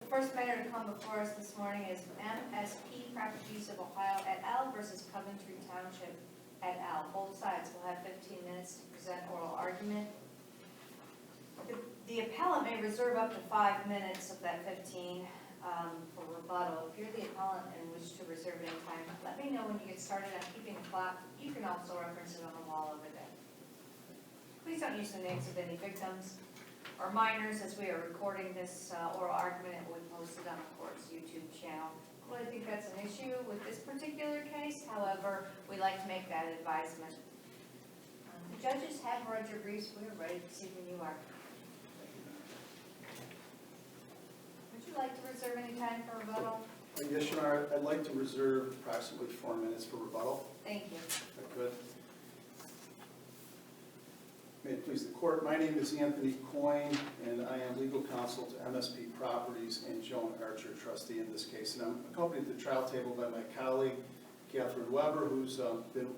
First matter to come before us this morning is MSP Properties of Ohio et al. Versus Coventry Township et al. Both sides will have 15 minutes to present oral argument. The appellant may reserve up to 5 minutes of that 15 for rebuttal. If you're the appellant and wish to reserve any time, let me know when you get started on keeping the clock. You can also reference it on the wall over there. Please don't use the names of any victims or minors as we are recording this oral argument. It will be posted on the court's YouTube channel. Well, I think that's an issue with this particular case. However, we like to make that advisement. The judges have read your briefs. We are ready to see when you are. Would you like to reserve any time for rebuttal? Yes, Your Honor. I'd like to reserve approximately 4 minutes for rebuttal. Thank you. If I could. May it please the court, my name is Anthony Coyne, and I am legal counsel to MSP Properties and Joan Archer, trustee in this case. And I'm accompanied at the trial table by my colleague, Catherine Weber, who's been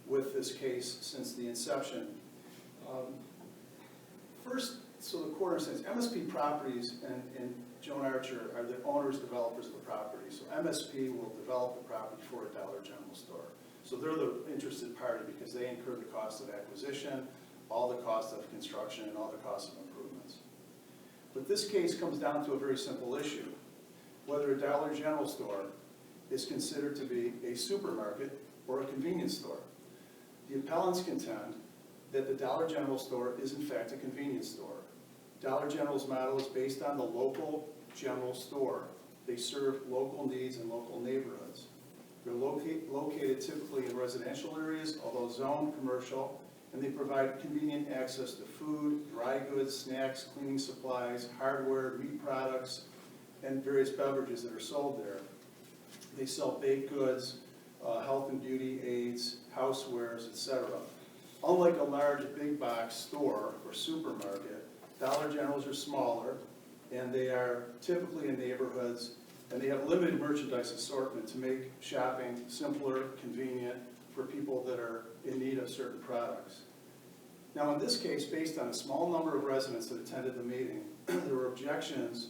with this case since the inception. First, so the court understands, MSP Properties and Joan Archer are the owners, developers of the property. So MSP will develop the property for a Dollar General store. So they're the interested party because they incur the cost of acquisition, all the cost of construction, and all the cost of improvements. But this case comes down to a very simple issue: whether a Dollar General store is considered to be a supermarket or a convenience store. The appellants contend that the Dollar General store is in fact a convenience store. Dollar General's model is based on the local general store. They serve local needs in local neighborhoods. They're located typically in residential areas, although zoned commercial, and they provide convenient access to food, dry goods, snacks, cleaning supplies, hardware, meat products, and various beverages that are sold there. They sell baked goods, health and beauty aids, housewares, etc. Unlike a large big box store or supermarket, Dollar Generals are smaller, and they are typically in neighborhoods, and they have limited merchandise assortment to make shopping simpler, convenient for people that are in need of certain products. Now in this case, based on a small number of residents that attended the meeting, there were objections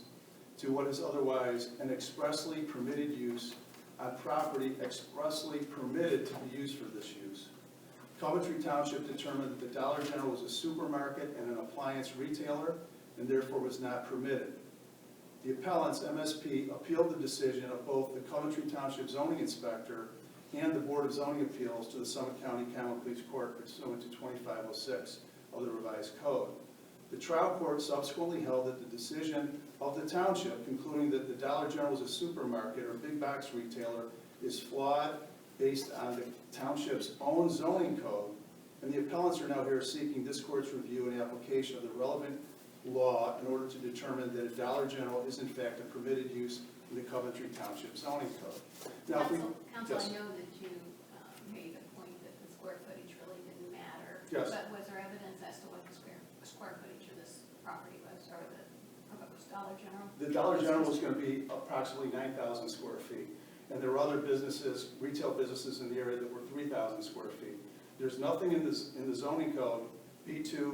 to what is otherwise an expressly permitted use on property expressly permitted to be used for this use. Coventry Township determined that the Dollar General was a supermarket and an appliance retailer, and therefore was not permitted. The appellants, MSP, appealed the decision of both the Coventry Township zoning inspector and the Board of Zoning Appeals to the Summit County Common Pleas Court pursuant to 2506 of the revised code. The trial court subsequently held that the decision of the township, concluding that the Dollar General is a supermarket or big box retailer, is flawed based on the township's own zoning code, and the appellants are now here seeking this court's review and application of the relevant law in order to determine that a Dollar General is in fact a permitted use in the Coventry Township zoning code. Now, Counsel, yes. I know that you made the point that the square footage really didn't matter. Yes. But was there evidence as to what the square footage of this property was, or the Dollar General? The Dollar General was going to be approximately 9,000 square feet. And there were other businesses, retail businesses in the area that were 3,000 square feet. There's nothing in the zoning code, B2,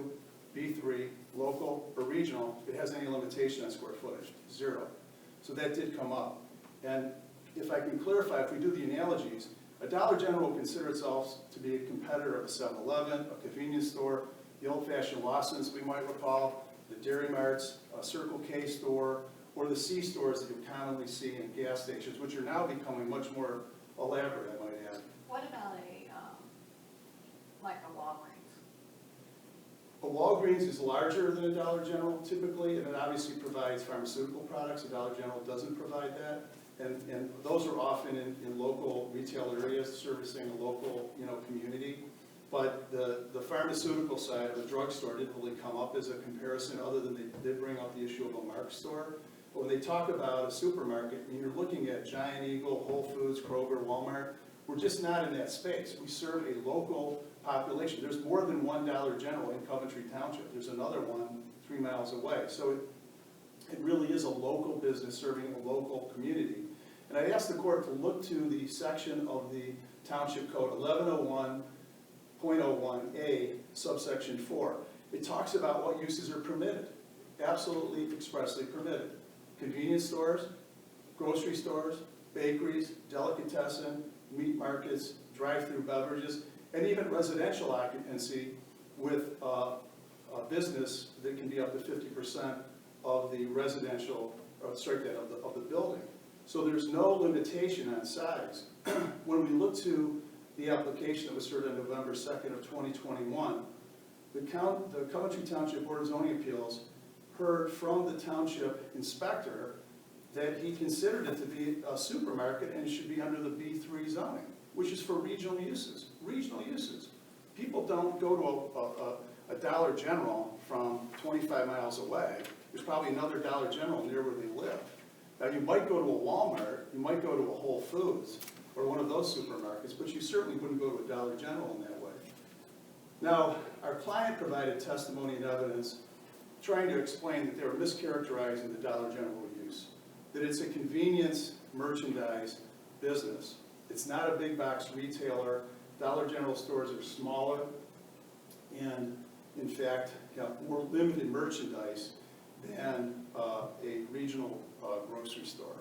B3, local or regional, it has any limitation on square footage, 0. So that did come up. And if I can clarify, if we do the analogies, a Dollar General will consider itself to be a competitor of a 7-Eleven, a convenience store, the old-fashioned Lawson's we might recall, the Dairy Marts, a Circle K store, or the C stores that you commonly see in gas stations, which are now becoming much more elaborate, I might add. What about like a Walgreens? A Walgreens is larger than a Dollar General typically, and it obviously provides pharmaceutical products. A Dollar General doesn't provide that, and those are often in local retail areas servicing a local community. But the pharmaceutical side of a drugstore didn't really come up as a comparison, other than they did bring up the issue of a Mark store. But when they talk about a supermarket, and you're looking at Giant Eagle, Whole Foods, Kroger, Walmart, we're just not in that space. We serve a local population. There's more than one Dollar General in Coventry Township. There's another one 3 miles away. So it really is a local business serving a local community. And I asked the court to look to the section of the Township Code 1101.01A, subsection 4. It talks about what uses are permitted, absolutely expressly permitted. convenience stores, grocery stores, bakeries, delicatessen, meat markets, drive-through beverages, and even residential occupancy with a business that can be up to 50% of the residential, of the building. So there's no limitation on size. When we look to the application that was heard on November 2nd of 2021, the Coventry Township Board of Zoning Appeals heard from the township inspector that he considered it to be a supermarket and it should be under the B3 zoning, which is for regional uses. Regional uses. People don't go to a Dollar General from 25 miles away. There's probably another Dollar General near where they live. Now, you might go to a Walmart, you might go to a Whole Foods, or one of those supermarkets, but you certainly wouldn't go to a Dollar General in that way. Now, our client provided testimony and evidence trying to explain that they were mischaracterizing the Dollar General use, that it's a convenience merchandise business. It's not a big box retailer. Dollar General stores are smaller and, in fact, have more limited merchandise than a regional grocery store.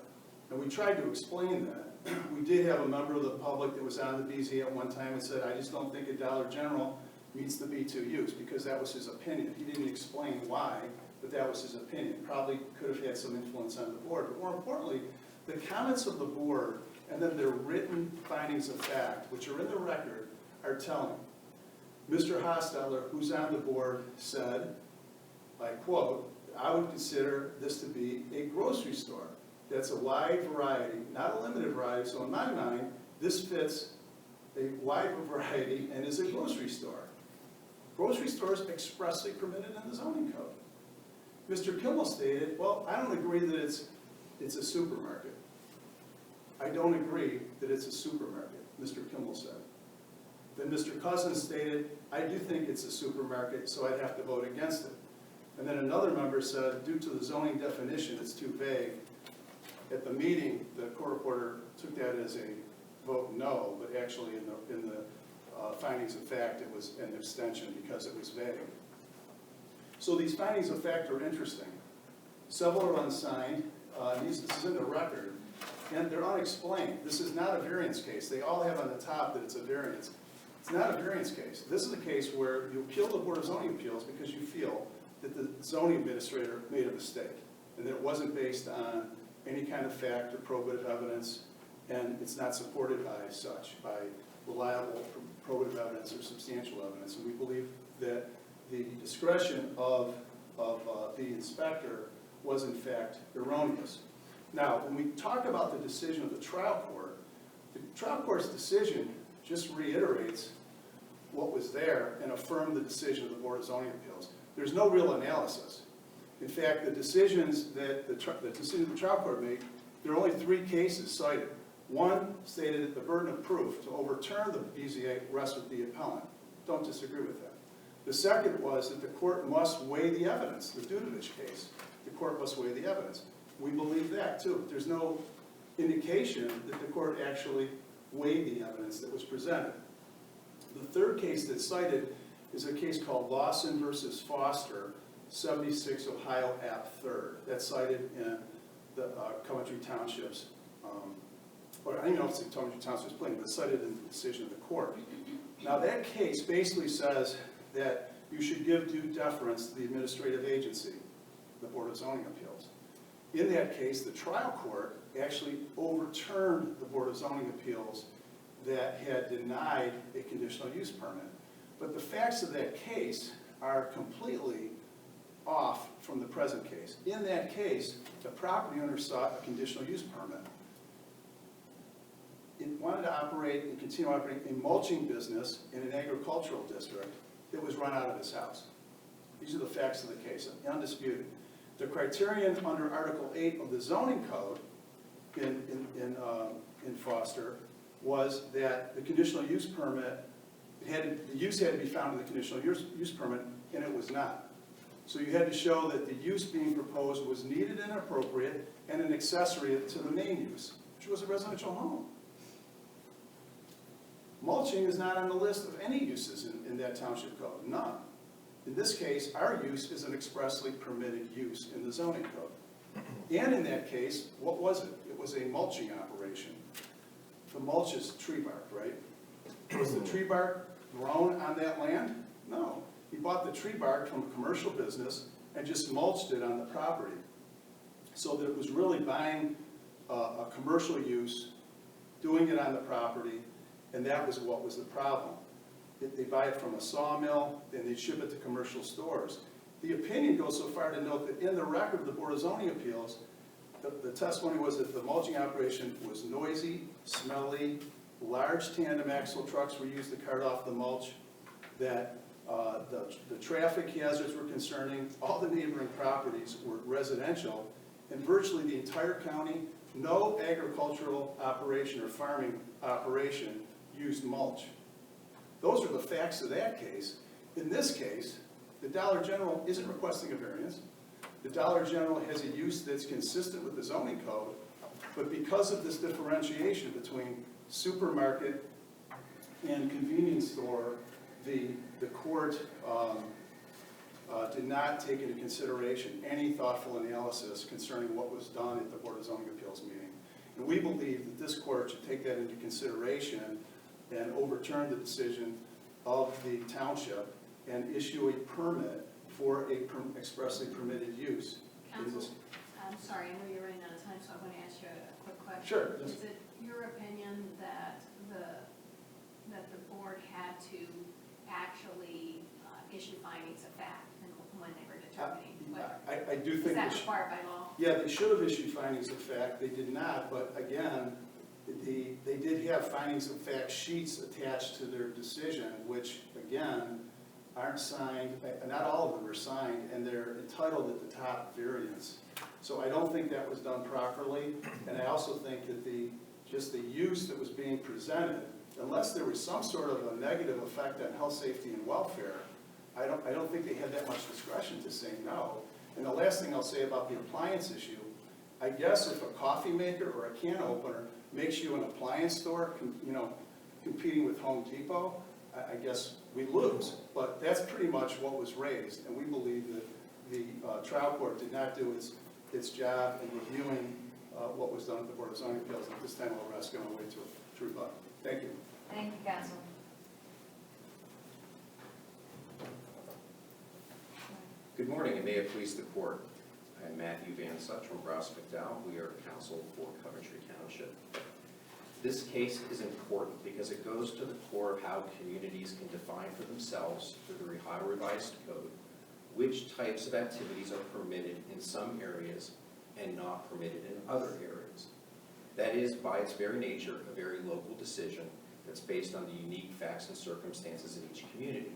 And we tried to explain that. We did have a member of the public that was on the BZ at one time and said, I just don't think a Dollar General meets the B2 use, because that was his opinion. He didn't explain why, but that was his opinion. Probably could have had some influence on the board. But more importantly, the comments of the board and then their written findings of fact, which are in the record, are telling. Mr. Hostetler, who's on the board, said, I quote, I would consider this to be a grocery store. That's a wide variety, not a limited variety. So in my mind, this fits a wide variety and is a grocery store. Grocery stores expressly permitted in the zoning code. Mr. Kimmel stated, well, I don't agree that it's a supermarket. I don't agree that it's a supermarket, Mr. Kimmel said. Then Mr. Cousins stated, I do think it's a supermarket, so I'd have to vote against it. And then another member said, due to the zoning definition, it's too vague. At the meeting, the court reporter took that as a vote no, but actually in the findings of fact, it was an abstention because it was vague. So these findings of fact are interesting. Several are unsigned. This is in the record, and they're unexplained. This is not a variance case. They all have on the top that it's a variance. It's not a variance case. This is a case where you appeal to the Board of Zoning Appeals because you feel that the zoning administrator made a mistake and that it wasn't based on any kind of fact or probative evidence, and it's not supported by such, by reliable probative evidence or substantial evidence. And we believe that the discretion of the inspector was in fact erroneous. Now, when we talk about the decision of the trial court's decision just reiterates what was there and affirmed the decision of the Board of Zoning Appeals. There's no real analysis. In fact, the decisions that the trial court made, there are only 3 cases cited. One stated that the burden of proof to overturn the BZA rests with the appellant. Don't disagree with that. The second was that the court must weigh the evidence, the Dudovich case. The court must weigh the evidence. We believe that too. There's no indication that the court actually weighed the evidence that was presented. The third case that's cited is a case called Lawson versus Foster, 76 Ohio App 3rd. That's cited in the Coventry Township's, or I don't even know if it's the Coventry Township's plan, but it's cited in the decision of the court. Now that case basically says that you should give due deference to the administrative agency, the Board of Zoning Appeals. In that case, the trial court actually overturned the Board of Zoning Appeals that had denied a conditional use permit. But the facts of that case are completely off from the present case. In that case, the property owner sought a conditional use permit. It wanted to operate and continue operating a mulching business in an agricultural district that was run out of his house. These are the facts of the case, undisputed. The criterion under Article 8 of the zoning code in Foster was that the conditional use permit, the use had to be found in the conditional use permit, and it was not. So you had to show that the use being proposed was needed and appropriate and an accessory to the main use, which was a residential home. Mulching is not on the list of any uses in that township code, none. In this case, our use is an expressly permitted use in the zoning code. And in that case, what was it? It was a mulching operation. The mulch is tree bark, right? Was the tree bark grown on that land? No. He bought the tree bark from a commercial business and just mulched it on the property. So that it was really buying a commercial use, doing it on the property, and that was what was the problem. They buy it from a sawmill, and they ship it to commercial stores. The opinion goes so far to note that in the record of the Board of Zoning Appeals, the testimony was that the mulching operation was noisy, smelly, large tandem axle trucks were used to cart off the mulch, that the traffic hazards were concerning, all the neighboring properties were residential, and virtually the entire county, no agricultural operation or farming operation used mulch. Those are the facts of that case. In this case, the Dollar General isn't requesting a variance. The Dollar General has a use that's consistent with the zoning code, but because of this differentiation between supermarket and convenience store, the court did not take into consideration any thoughtful analysis concerning what was done at the Board of Zoning Appeals meeting. And we believe that this court should take that into consideration and overturn the decision of the township and issue a permit for a expressly permitted use. Counsel, I'm sorry, I know you're running out of time, so I want to ask you a quick question. Sure. Is it your opinion that the board had to actually issue findings of fact when they were determining whether? I do think is that required by law? Yeah, they should have issued findings of fact. They did not, but again, they did have findings of fact sheets attached to their decision, which again, aren't signed, not all of them are signed, and they're entitled at the top variance. So I don't think that was done properly, and I also think that just the use that was being presented, unless there was some sort of a negative effect on health, safety, and welfare, I don't think they had that much discretion to say no. And the last thing I'll say about the appliance issue, I guess if a coffee maker or a can opener makes you an appliance store, competing with Home Depot, I guess we lose. But that's pretty much what was raised, and we believe that the trial court did not do its job in reviewing what was done at the Board of Zoning Appeals. At this time, I'll ask going away to rebut. Thank you. Thank you, Counsel. Good morning, and may it please the court. I'm Matthew Van Such from Rouse McDowell. We are counsel for Coventry Township. This case is important because it goes to the core of how communities can define for themselves through the Ohio Revised Code which types of activities are permitted in some areas and not permitted in other areas. That is, by its very nature, a very local decision that's based on the unique facts and circumstances in each community.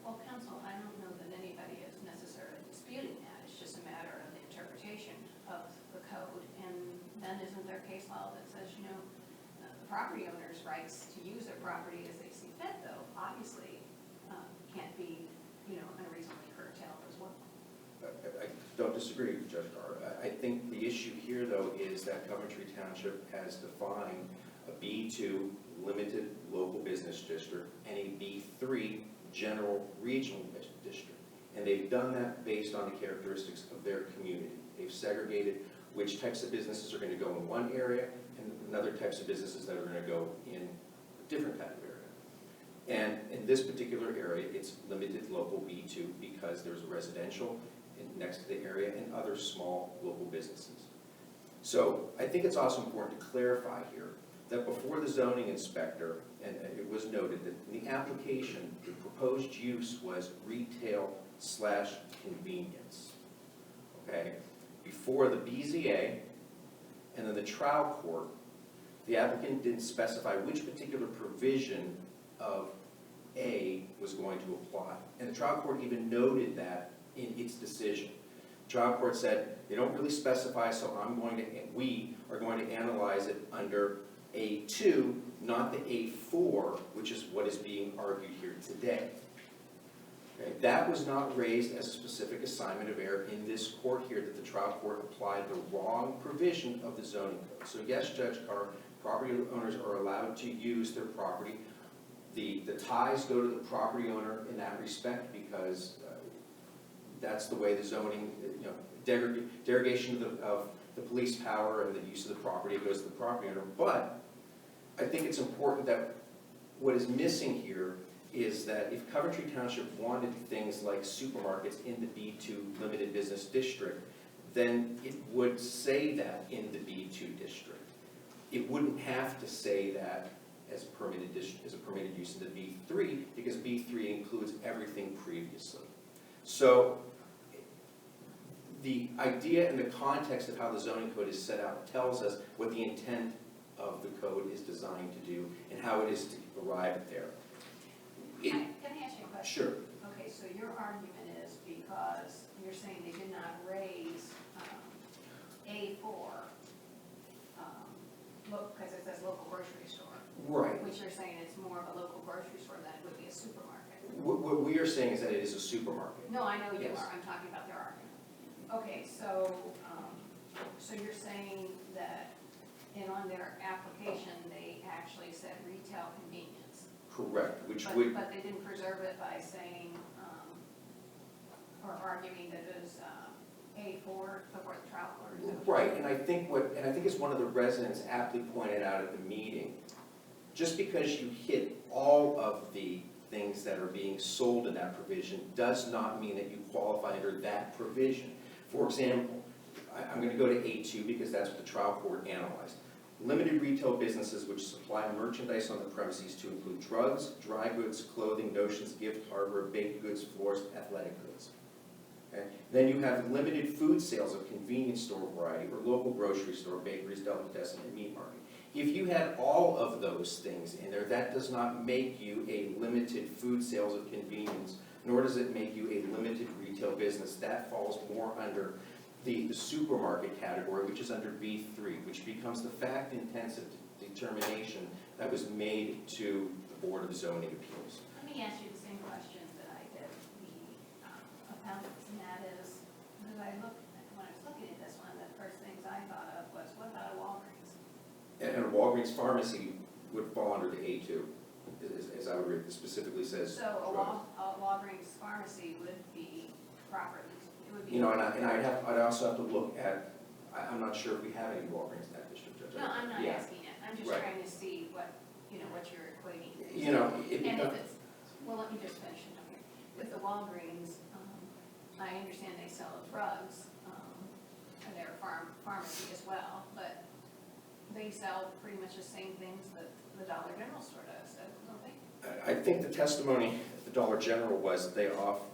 Well, counsel, I don't know that anybody is necessarily disputing that. It's just a matter of the interpretation of the code. And then isn't there case law that says, the property owner's rights to use their property as they see fit, though, obviously can't be, unreasonably curtailed as well. I don't disagree, Judge Carr. I think the issue here, though, is that Coventry Township has defined a B2 limited local business district and a B3 general regional district. And they've done that based on the characteristics of their community. They've segregated which types of businesses are going to go in one area and other types of businesses that are going to go in a different type of area. And in this particular area, it's limited local B2 because there's residential next to the area and other small local businesses. So I think it's also important to clarify here that before the zoning inspector, and it was noted that in the application, the proposed use was retail/convenience. Okay? Before the BZA and then the trial court, the applicant didn't specify which particular provision of A was going to apply. And the trial court even noted that in its decision. The trial court said, they don't really specify, so we are going to analyze it under A2, not the A4, which is what is being argued here today. Okay? That was not raised as a specific assignment of error in this court here, that the trial court applied the wrong provision of the zoning code. So yes, Judge Carr, property owners are allowed to use their property. The ties go to the property owner in that respect because that's the way the zoning, derogation of the police power and the use of the property, it goes to the property owner. But I think it's important that what is missing here is that if Coventry Township wanted things like supermarkets in the B2 limited business district, then it would say that in the B2 district. It wouldn't have to say that as a permitted use in the B3, because B3 includes everything previously. So the idea and the context of how the zoning code is set out tells us what the intent of the code is designed to do and how it is to arrive there. Can I ask you a question? Sure. Okay, so your argument is because you're saying they did not raise A4, because it says local grocery store. Right. Which you're saying it's more of a local grocery store than it would be a supermarket. What we are saying is that it is a supermarket. No, I know you Yes. are, I'm talking about their argument. Okay, so, so you're saying that on their application, they actually said retail convenience. Correct, which But- would, But they didn't preserve it by saying, or arguing that it was A4 before the trial court. Is that what you're right, saying? and I think as one of the residents aptly pointed out at the meeting, just because you hit all of the things that are being sold in that provision does not mean that you qualify under that provision. For example, I'm going to go to A2 because that's what the trial court analyzed. Limited retail businesses which supply merchandise on the premises to include drugs, dry goods, clothing, notions, gift, hardware, baked goods, floors, athletic goods. Okay? Then you have limited food sales of convenience store variety or local grocery store, bakeries, delicatessen, and meat market. If you had all of those things in there, that does not make you a limited food sales of convenience, nor does it make you a limited retail business. That falls more under the supermarket category, which is under B3, which becomes the fact-intensive determination that was made to the Board of Zoning Appeals. Let me ask you the same question that I did the appellants, and that is, when I was looking at this one, the first things I thought of was, what about a Walgreens? And a Walgreens pharmacy would fall under the A2, as I would read, it specifically says. So drugs. a Walgreens pharmacy would be properly, it would be. You know, and I'd also have to look at, I'm not sure if we have any Walgreens in that district, Judge. No, I'm not Yeah. asking it, I'm just Right. trying to see what, what you're equating. You know, And if it's, well, let me just finish it up here. With the Walgreens, I understand they sell drugs, and they're a pharmacy as well, but they sell pretty much the same things that the Dollar General store does, don't they? I think the testimony at the Dollar General was that they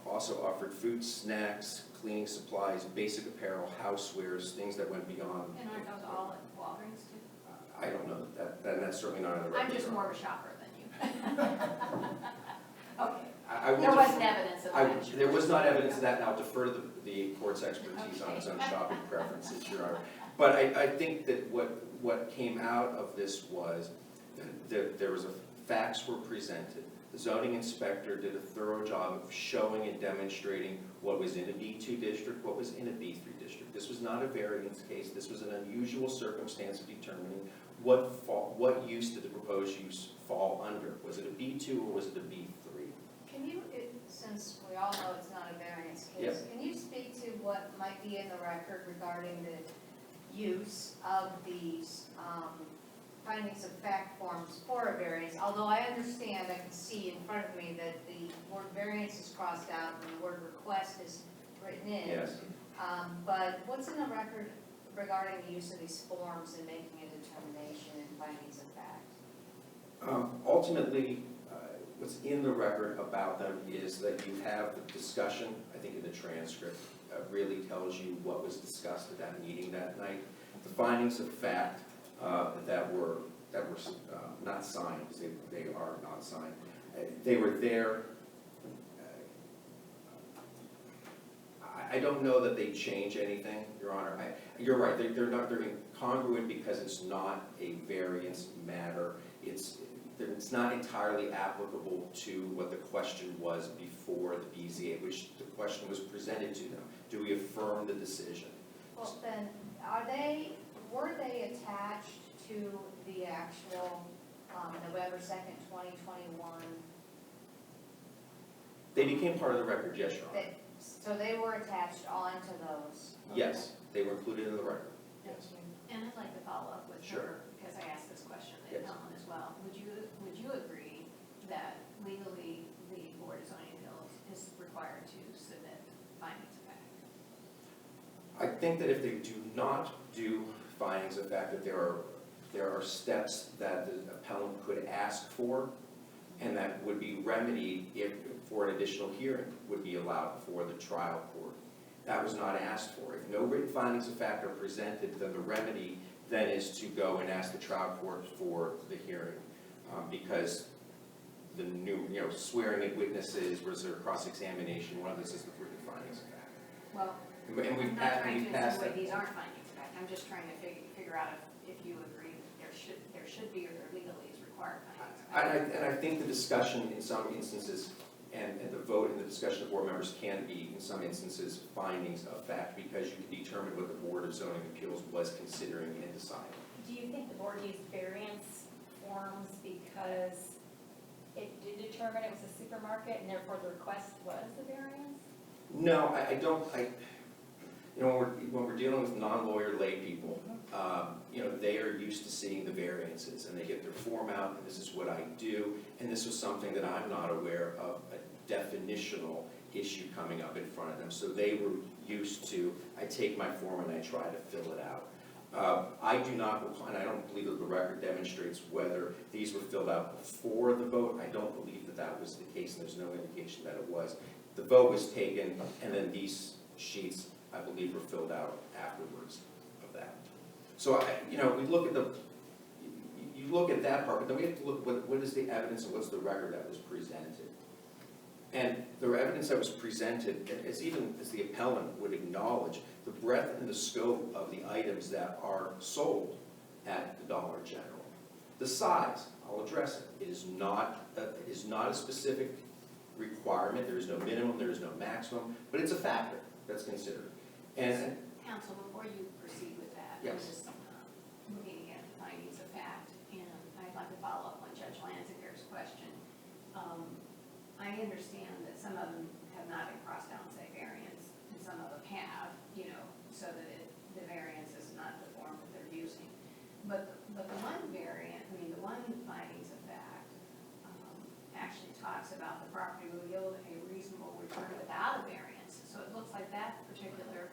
also offered food, snacks, cleaning supplies, basic apparel, housewares, things that went beyond. And aren't those all at Walgreens too? I don't know that's certainly not on the record. I'm just more of a shopper than you. Okay, I will there def- wasn't evidence of that. There was not evidence of that, and I'll defer to the court's expertise on its own shopping preferences, Your Honor. But I think that what came out of this was that there was facts were presented. The zoning inspector did a thorough job of showing and demonstrating what was in a B2 district, what was in a B3 district. This was not a variance case. This was an unusual circumstance of determining what use did the proposed use fall under. Was it a B2 or was it a B3? Can you, since we all know it's not a variance case, Yep. can you speak to what might be in the record regarding the use of these findings of fact forms for a variance? Although I understand, I can see in front of me that the word variance is crossed out and the word request is written in. Yes. But what's in the record regarding the use of these forms in making a determination and findings of fact? Ultimately, what's in the record about them is that you have the discussion, I think in the transcript, really tells you what was discussed at that meeting that night. The findings of fact that were not signed, because they are not signed, they were there. I don't know that they change anything, Your Honor. You're right, they're incongruent because it's not a variance matter. It's not entirely applicable to what the question was before the BZA, which the question was presented to them. Do we affirm the decision? Well, then, were they attached to the actual November 2nd, 2021? They became part of the record, yes, Your Honor. So they were attached onto those? Yes, they were included in the record, yes. And I'd like to follow up with Sure. her, because I asked this question to the Yes. appellant as well. Would you agree that legally the Board of Zoning Appeals is required to submit findings of fact? I think that if they do not do findings of fact, that there are steps that the appellant could ask for, and that would be remedied if, for an additional hearing would be allowed before the trial court. That was not asked for. If no written findings of fact are presented, then the remedy then is to go and ask the trial court for the hearing, because the new, swearing in witnesses, was there cross-examination, one of those is the written findings of fact. Well, And we've I'm not trying to passed insinuate that. these aren't findings of fact. I'm just trying to figure out if you agree that there should be, or there legally is required findings of fact. And I think the discussion in some instances, and the vote and the discussion of board members can be, in some instances, findings of fact, because you can determine what the Board of Zoning Appeals was considering and deciding. Do you think the board used variance forms because it did determine it was a supermarket and therefore the request was the variance? No, I don't, when we're dealing with non-lawyer lay people, they are used to seeing the variances, and they get their form out, and this is what I do, and this was something that I'm not aware of, a definitional issue coming up in front of them, so they were used to, I take my form and I try to fill it out. I do not recall, and I don't believe that the record demonstrates whether these were filled out before the vote. I don't believe that that was the case, and there's no indication that it was. The vote was taken, and then these sheets, I believe, were filled out afterwards of that. So, we look at you look at that part, but then we have to look at what is the evidence and what's the record that was presented. And the evidence that was presented, as even as the appellant would acknowledge, the breadth and the scope of the items that are sold at the Dollar General. The size, I'll address it. It is not a specific requirement. There is no minimum, there is no maximum, but it's a factor that's considered. And Counsel, before you proceed with that, Yes. I'm just looking at the findings of fact, and I'd like to follow up on Judge Lanzinger's question. I understand that some of them have not been crossed out and say variance, and some of them have, so that the variance is not the form that they're using. But the one variant, the one findings of fact, actually talks about the property will yield a reasonable return without a variance. So it looks like that particular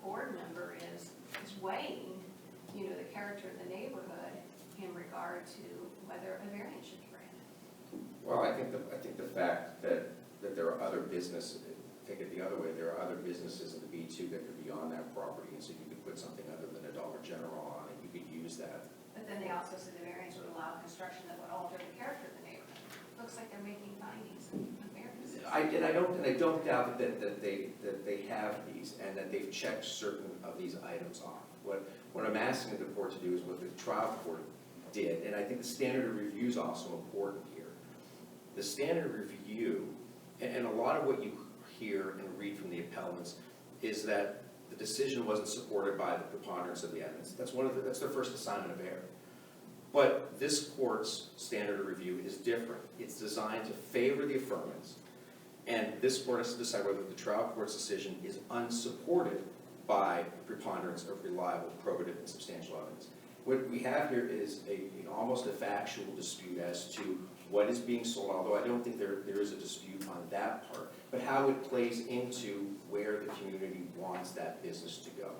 board member is weighing, the character of the neighborhood in regard to whether a variance should be granted. well, I think the fact that there are other businesses, take it the other way, there are other businesses in the B2 that could be on that property, and so you could put something other than a Dollar General on it, you could use that. But then they also said the variance would allow construction that would alter the character of the neighborhood. Looks like they're making findings and variances. I don't doubt that they have these, and that they've checked certain of these items off. What I'm asking the court to do is what the trial court did, and I think the standard of review is also important here. The standard of review, and a lot of what you hear and read from the appellants, is that the decision wasn't supported by the preponderance of the evidence. That's their first assignment of error. But this court's standard of review is different. It's designed to favor the affirmance, and this court has to decide whether the trial court's decision is unsupported by preponderance of reliable, probative, and substantial evidence. What we have here is almost a factual dispute as to what is being sold, although I don't think there is a dispute on that part, but how it plays into where the community wants that business to go.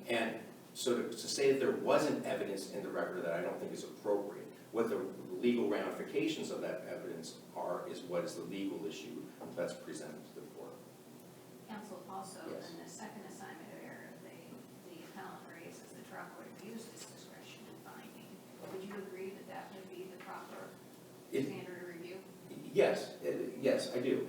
And so to say that there wasn't evidence in the record that I don't think is appropriate, what the legal ramifications of that evidence are is what is the legal issue that's presented to the court. Counsel, also, Yes. in the second assignment of error, the appellant raises the trial court abused its discretion in finding. Would you agree that that would be the proper standard of review? Yes, I do,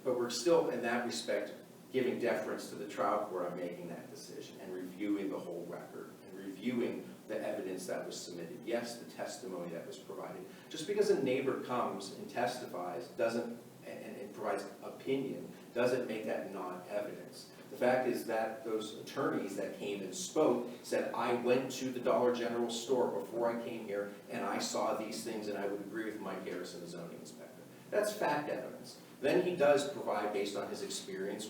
but we're still, in that respect, giving deference to the trial court on making that decision, and reviewing the whole record, and reviewing the evidence that was submitted. Yes, the testimony that was provided. Just because a neighbor comes and testifies and provides opinion, doesn't make that not evidence. The fact is that those attorneys that came and spoke said, I went to the Dollar General store before I came here, and I saw these things, and I would agree with Mike Harrison, the zoning inspector. That's fact evidence. Then he does provide, based on his experience,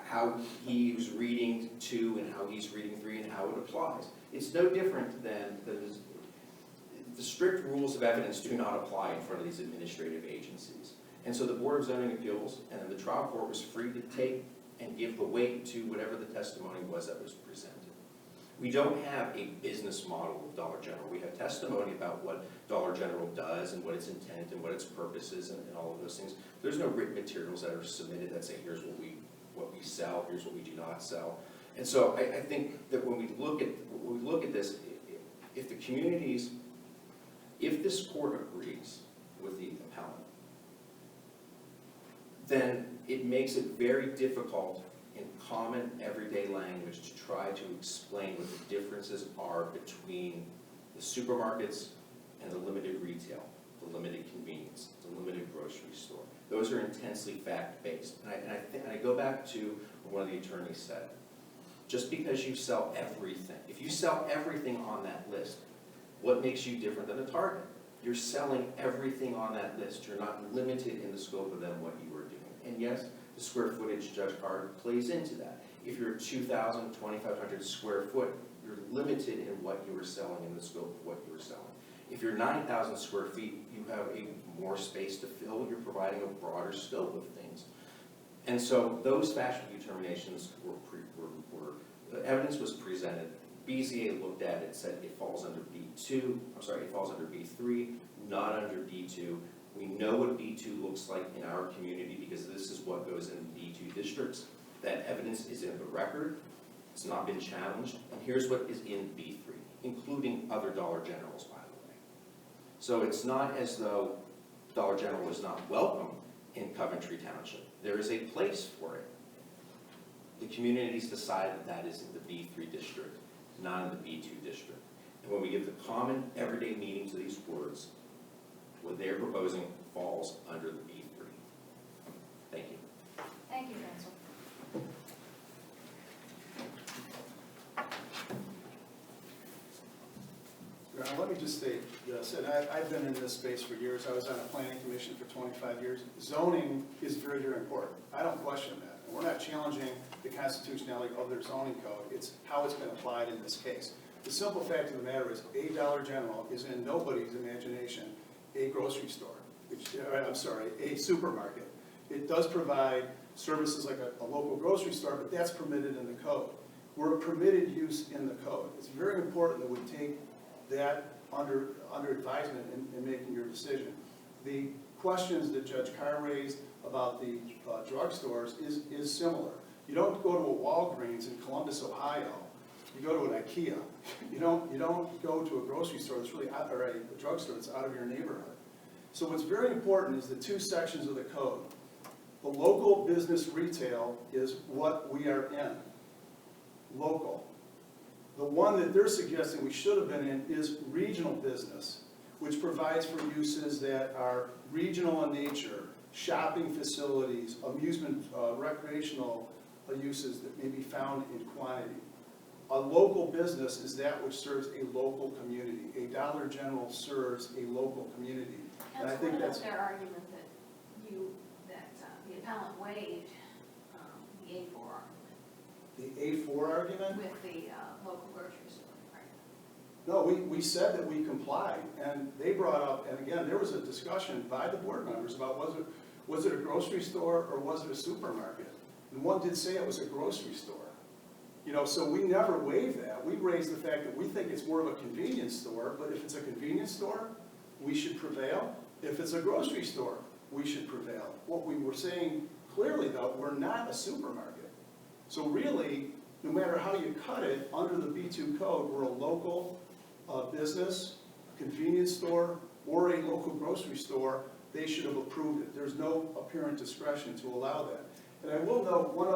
how he was reading 2 and how he's reading 3 and how it applies. It's no different than the strict rules of evidence do not apply in front of these administrative agencies. And so the Board of Zoning Appeals and the trial court was free to take and give the weight to whatever the testimony was that was presented. We don't have a business model of Dollar General. We have testimony about what Dollar General does and what its intent and what its purpose is and all of those things. There's no written materials that are submitted that say, here's what we sell, here's what we do not sell. And so I think that when we look at this, if the communities, if this court agrees with the appellant, then it makes it very difficult in common everyday language to try to explain what the differences are between the supermarkets and the limited retail, the limited convenience, the limited grocery store. Those are intensely fact-based. And I go back to what one of the attorneys said. Just because you sell everything, if you sell everything on that list, what makes you different than a Target? You're selling everything on that list. You're not limited in the scope of them what you are doing. And yes, the square footage, Judge Carr, plays into that. If you're 2,000, 2,500 square foot, you're limited in what you are selling, in the scope of what you are selling. If you're 9,000 square feet, you have more space to fill. You're providing a broader scope of things. And so those factual determinations the evidence was presented. BZA looked at it, said it falls under B2, it falls under B3, not under B2. We know what B2 looks like in our community because this is what goes in B2 districts. That evidence is in the record. It's not been challenged. And here's what is in B3, including other Dollar Generals, by the way. So it's not as though Dollar General is not welcome in Coventry Township. There is a place for it. The communities decided that is in the B3 district, not in the B2 district. And when we give the common everyday meaning to these words, what they're proposing falls under the B3. Thank you. Thank you, counsel. Let me just state this, and I've been in this space for years. I was on a planning commission for 25 years. Zoning is very, very important. I don't question that. And we're not challenging the constitutionality of their zoning code. It's how it's been applied in this case. The simple fact of the matter is a Dollar General is in nobody's imagination a grocery store, a supermarket. It does provide services like a local grocery store, but that's permitted in the code. We're a permitted use in the code. It's very important that we take that under advisement in making your decision. The questions that Judge Carr raised about the drugstores is similar. You don't go to a Walgreens in Columbus, Ohio. You go to an IKEA. You don't go to a grocery store that's really or a drugstore that's out of your neighborhood. So what's very important is the two sections of the code. The local business retail is what we are in. Local. The one that they're suggesting we should have been in is regional business, which provides for uses that are regional in nature, shopping facilities, amusement, recreational uses that may be found in quantity. A local business is that which serves a local community. A Dollar General serves a local community. And I think that's their argument that the appellant waived the A4 argument. the A4 argument. With the local grocery store, right? No, we said that we complied, and they brought up, and again, there was a discussion by the board members about was it a grocery store or was it a supermarket? And one did say it was a grocery store. You know, so we never waived that. We raised the fact that we think it's more of a convenience store, but if it's a convenience store, we should prevail. If it's a grocery store, we should prevail. What we were saying clearly, though, we're not a supermarket. So really, no matter how you cut it, under the B2 code, we're a local business, a convenience store, or a local grocery store. They should have approved it. There's no apparent discretion to allow that. And I will note one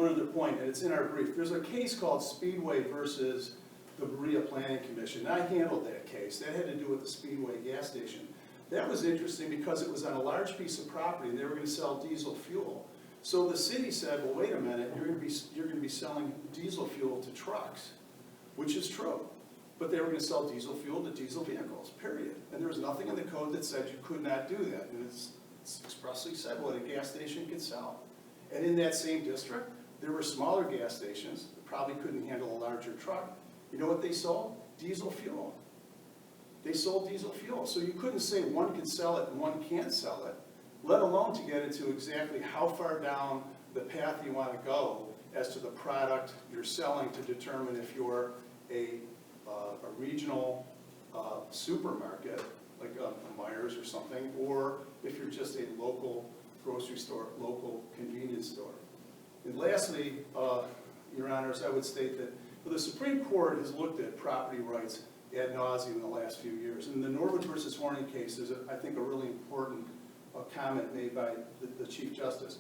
other point, and it's in our brief. There's a case called Speedway versus the Berea Planning Commission. And I handled that case. That had to do with the Speedway gas station. That was interesting because it was on a large piece of property, and they were going to sell diesel fuel. So the city said, well, wait a minute, you're going to be selling diesel fuel to trucks, which is true. but they were gonna sell diesel fuel to diesel vehicles, period. And there was nothing in the code that said you could not do that, and it's expressly said what a gas station could sell. And in that same district, there were smaller gas stations that probably couldn't handle a larger truck. You know what they sold? Diesel fuel. They sold diesel fuel, so you couldn't say one could sell it and one can't sell it, let alone to get into exactly how far down the path you want to go as to the product you're selling to determine if you're a regional supermarket, like a Myers or something, or if you're just a local grocery store, local convenience store. And lastly, Your Honors, I would state that the Supreme Court has looked at property rights ad nauseum in the last few years. And the Norwood versus Horning case is, I think, a really important comment made by the Chief Justice.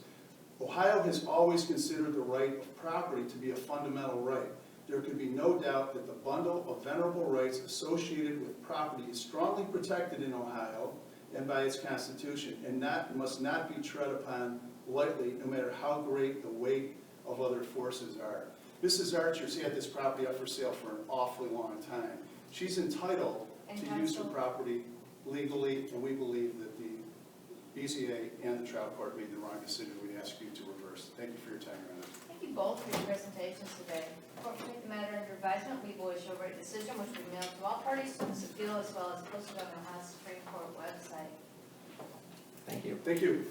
Ohio has always considered the right of property to be a fundamental right. There could be no doubt that the bundle of venerable rights associated with property is strongly protected in Ohio and by its Constitution, and must not be tread upon lightly, no matter how great the weight of other forces are. Mrs. Archer's had this property up for sale for an awfully long time. She's entitled to use her property legally, and we believe that the BZA and the trial court made the wrong decision. We ask you to reverse. Thank you for your time, Your Honor. Thank you both for your presentations today. Court will take the matter under advisement. We will issue a written decision which will be mailed to all parties to this appeal as well as posted on the Ohio Supreme Court website. Thank you. Thank you.